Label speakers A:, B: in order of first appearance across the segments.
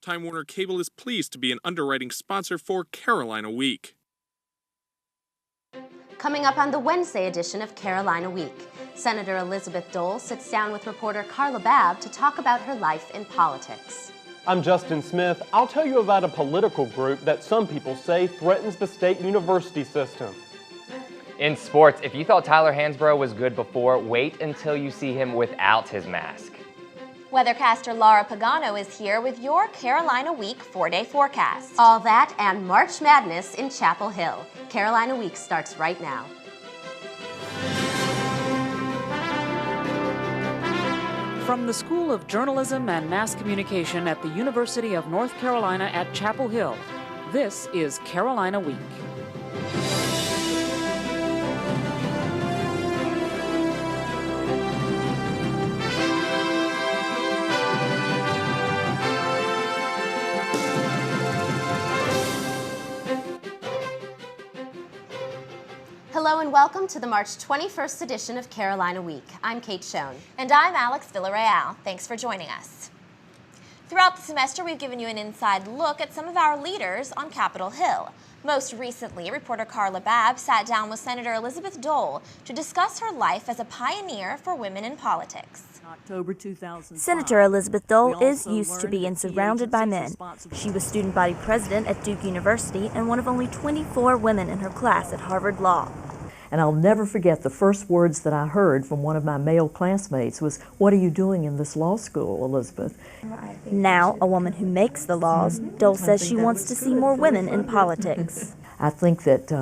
A: Time Warner Cable is pleased to be an underwriting sponsor for Carolina Week.
B: Coming up on the Wednesday edition of Carolina Week, Senator Elizabeth Dole sits down with reporter Carla Babb to talk about her life in politics.
C: I'm Justin Smith. I'll tell you about a political group that some people say threatens the state university system.
D: In sports, if you thought Tyler Hansbrough was good before, wait until you see him without his mask.
E: Weathercaster Laura Pagano is here with your Carolina Week 4-day forecast.
B: All that and March Madness in Chapel Hill. Carolina Week starts right now.
F: From the School of Journalism and Mass Communication at the University of North Carolina at Chapel Hill, this is Carolina Week.
B: Hello and welcome to the March 21st edition of Carolina Week. I'm Kate Schoen.
E: And I'm Alex Villarreal. Thanks for joining us. Throughout the semester, we've given you an inside look at some of our leaders on Capitol Hill. Most recently, reporter Carla Babb sat down with Senator Elizabeth Dole to discuss her life as a pioneer for women in politics.
G: October 2005. Senator Elizabeth Dole is used to being surrounded by men. She was student body president at Duke University and one of only 24 women in her class at Harvard Law.
H: And I'll never forget the first words that I heard from one of my male classmates was, "What are you doing in this law school, Elizabeth?"
G: Now, a woman who makes the laws, Dole says she wants to see more women in politics.
H: I think that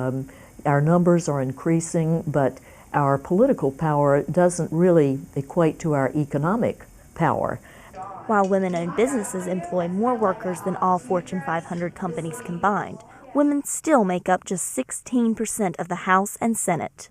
H: our numbers are increasing, but our political power doesn't really equate to our economic power.
G: While women-owned businesses employ more workers than all Fortune 500 companies combined, women still make up just 16% of the House and Senate.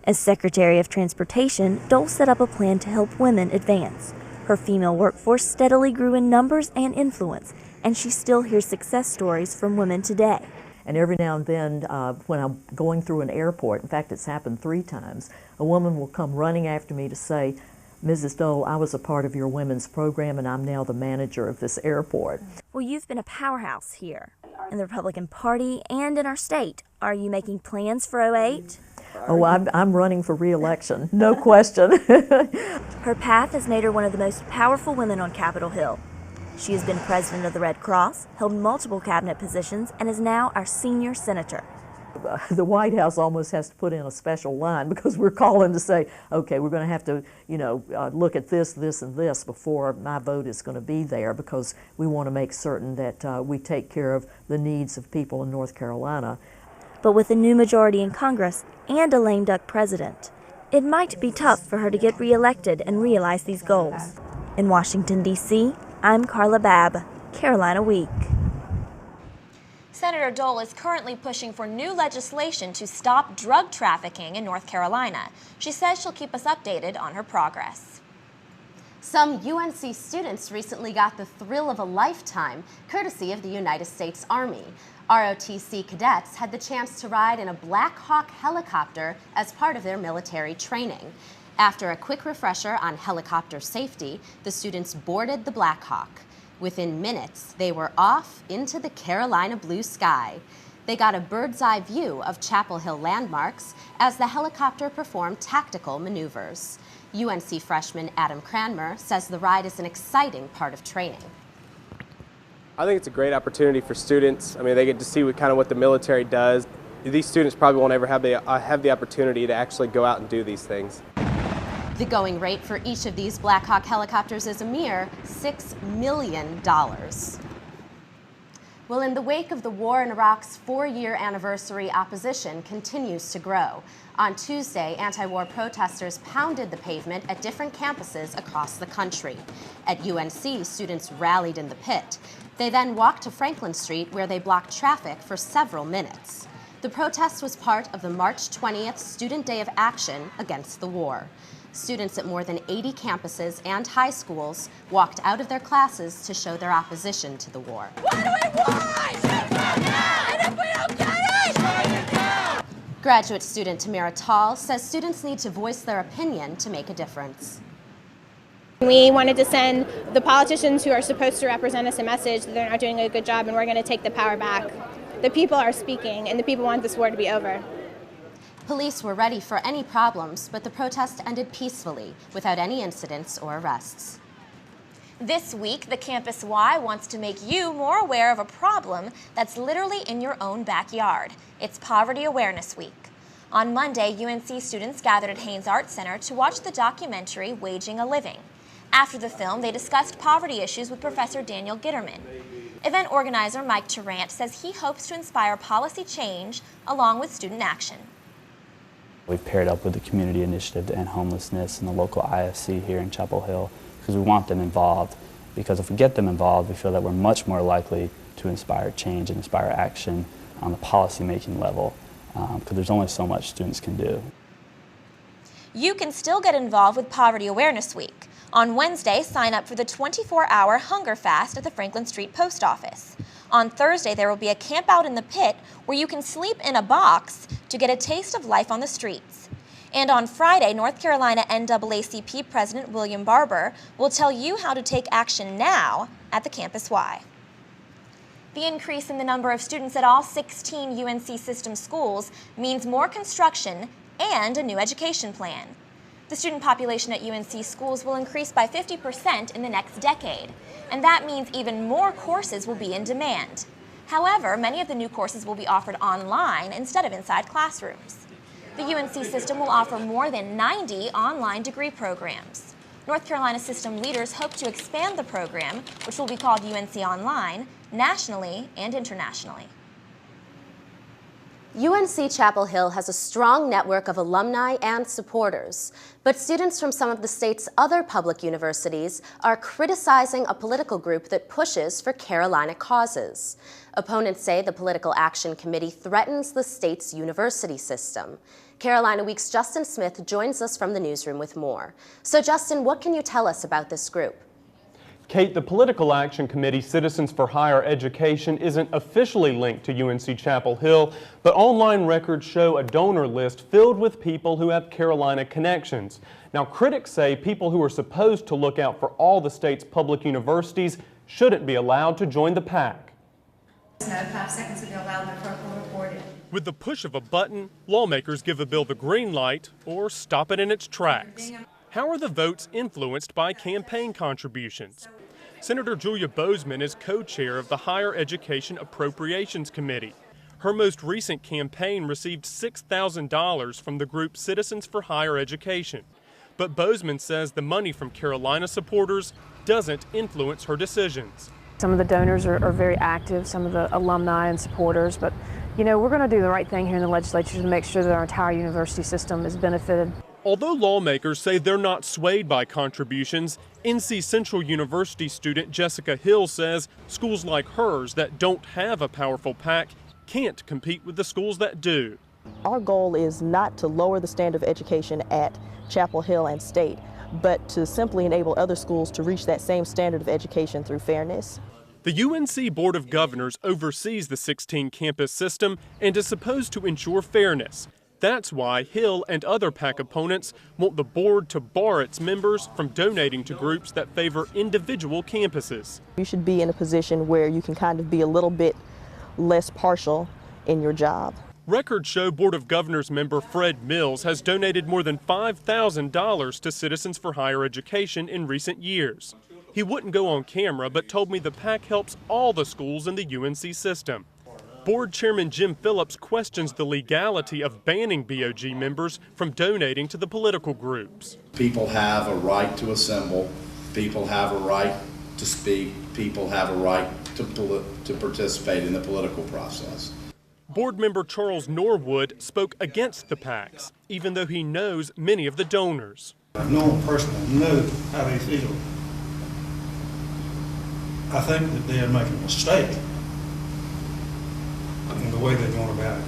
G: As Secretary of Transportation, Dole set up a plan to help women advance. Her female workforce steadily grew in numbers and influence, and she still hears success stories from women today.
H: And every now and then, when I'm going through an airport, in fact, it's happened 3 times, a woman will come running after me to say, "Mrs. Dole, I was a part of your women's program and I'm now the manager of this airport."
G: Well, you've been a powerhouse here in the Republican Party and in our state. Are you making plans for 2008?
H: Oh, I'm running for re-election, no question.
G: Her path has made her one of the most powerful women on Capitol Hill. She has been president of the Red Cross, held multiple cabinet positions, and is now our senior senator.
H: The White House almost has to put in a special line because we're calling to say, okay, we're going to have to, look at this, this, and this before my vote is going to be there, because we want to make certain that we take care of the needs of people in North Carolina.
G: But with a new majority in Congress and a lame duck president, it might be tough for her to get reelected and realize these goals. In Washington, D.C., I'm Carla Babb, Carolina Week.
E: Senator Dole is currently pushing for new legislation to stop drug trafficking in North Carolina. She says she'll keep us updated on her progress.
B: Some UNC students recently got the thrill of a lifetime, courtesy of the United States Army. ROTC cadets had the chance to ride in a Black Hawk helicopter as part of their military training. After a quick refresher on helicopter safety, the students boarded the Black Hawk. Within minutes, they were off into the Carolina blue sky. They got a bird's eye view of Chapel Hill landmarks as the helicopter performed tactical maneuvers. UNC freshman Adam Cranmer says the ride is an exciting part of training.
I: I think it's a great opportunity for students. I mean, they get to see what the military does. These students probably won't ever have the opportunity to actually go out and do these things.
B: The going rate for each of these Black Hawk helicopters is a mere $6 million. Well, in the wake of the war in Iraq's 4-year anniversary, opposition continues to grow. On Tuesday, anti-war protesters pounded the pavement at different campuses across the country. At UNC, students rallied in the pit. They then walked to Franklin Street, where they blocked traffic for several minutes. The protest was part of the March 20th Student Day of Action against the war. Students at more than 80 campuses and high schools walked out of their classes to show their opposition to the war.
J: What do we want? And if we don't get it,
B: Graduate student Tamara Tall says students need to voice their opinion to make a difference.
K: We wanted to send the politicians who are supposed to represent us a message that they're not doing a good job, and we're going to take the power back. The people are speaking, and the people want this war to be over.
B: Police were ready for any problems, but the protest ended peacefully, without any incidents or arrests.
E: This week, the Campus Y wants to make you more aware of a problem that's literally in your own backyard. It's Poverty Awareness Week. On Monday, UNC students gathered at Haynes Art Center to watch the documentary Waging a Living. After the film, they discussed poverty issues with Professor Daniel Gitterman. Event organizer Mike Tarrant says he hopes to inspire policy change along with student action.
L: We've paired up with the Community Initiative to End Homelessness and the local IFC here in Chapel Hill because we want them involved. Because if we get them involved, we feel that we're much more likely to inspire change and inspire action on the policy-making level because there's only so much students can do.
E: You can still get involved with Poverty Awareness Week. On Wednesday, sign up for the 24-hour hunger fast at the Franklin Street Post Office. On Thursday, there will be a camp out in the pit where you can sleep in a box to get a taste of life on the streets. And on Friday, North Carolina NAACP President William Barber will tell you how to take action now at the Campus Y. The increase in the number of students at all 16 UNC system schools means more construction and a new education plan. The student population at UNC schools will increase by 50% in the next decade, and that means even more courses will be in demand. However, many of the new courses will be offered online instead of inside classrooms. The UNC system will offer more than 90 online degree programs. North Carolina system leaders hope to expand the program, which will be called UNC Online, nationally and internationally.
B: UNC Chapel Hill has a strong network of alumni and supporters, but students from some of the state's other public universities are criticizing a political group that pushes for Carolina causes. Opponents say the Political Action Committee threatens the state's university system. Carolina Week's Justin Smith joins us from the newsroom with more. So Justin, what can you tell us about this group?
C: Kate, the Political Action Committee Citizens for Higher Education isn't officially linked to UNC Chapel Hill, but online records show a donor list filled with people who have Carolina connections. Now, critics say people who are supposed to look out for all the state's public universities shouldn't be allowed to join the PAC.
M: 5 seconds to be allowed the clerk will report it.
A: With the push of a button, lawmakers give a bill the green light or stop it in its tracks. How are the votes influenced by campaign contributions? Senator Julia Bozeman is co-chair of the Higher Education Appropriations Committee. Her most recent campaign received $6,000 from the group Citizens for Higher Education. But Bozeman says the money from Carolina supporters doesn't influence her decisions.
N: Some of the donors are very active, some of the alumni and supporters, but you know, we're going to do the right thing here in the legislature to make sure that our entire university system is benefited.
A: Although lawmakers say they're not swayed by contributions, NC Central University student Jessica Hill says schools like hers that don't have a powerful PAC can't compete with the schools that do.
O: Our goal is not to lower the standard of education at Chapel Hill and State, but to simply enable other schools to reach that same standard of education through fairness.
A: The UNC Board of Governors oversees the 16 campus system and is supposed to ensure fairness. That's why Hill and other PAC opponents want the board to bar its members from donating to groups that favor individual campuses.
O: You should be in a position where you can kind of be a little bit less partial in your job.
A: Records show Board of Governors member Fred Mills has donated more than $5,000 to Citizens for Higher Education in recent years. He wouldn't go on camera, but told me the PAC helps all the schools in the UNC system. Board Chairman Jim Phillips questions the legality of banning BOG members from donating to the political groups.
P: People have a right to assemble, people have a right to speak, people have a right to participate in the political process.
A: Board member Charles Norwood spoke against the PACs, even though he knows many of the donors.
Q: I've known personally, know how they feel. I think that they're making a mistake in the way they're going about it.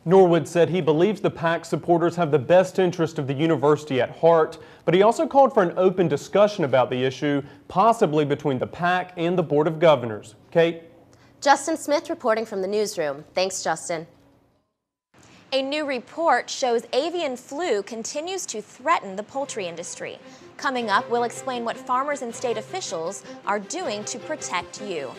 C: Norwood said he believes the PAC supporters have the best interest of the university at heart, but he also called for an open discussion about the issue, possibly between the PAC and the Board of Governors. Kate?
B: Justin Smith reporting from the newsroom. Thanks, Justin.
E: A new report shows avian flu continues to threaten the poultry industry. Coming up, we'll explain what farmers and state officials are doing to protect you.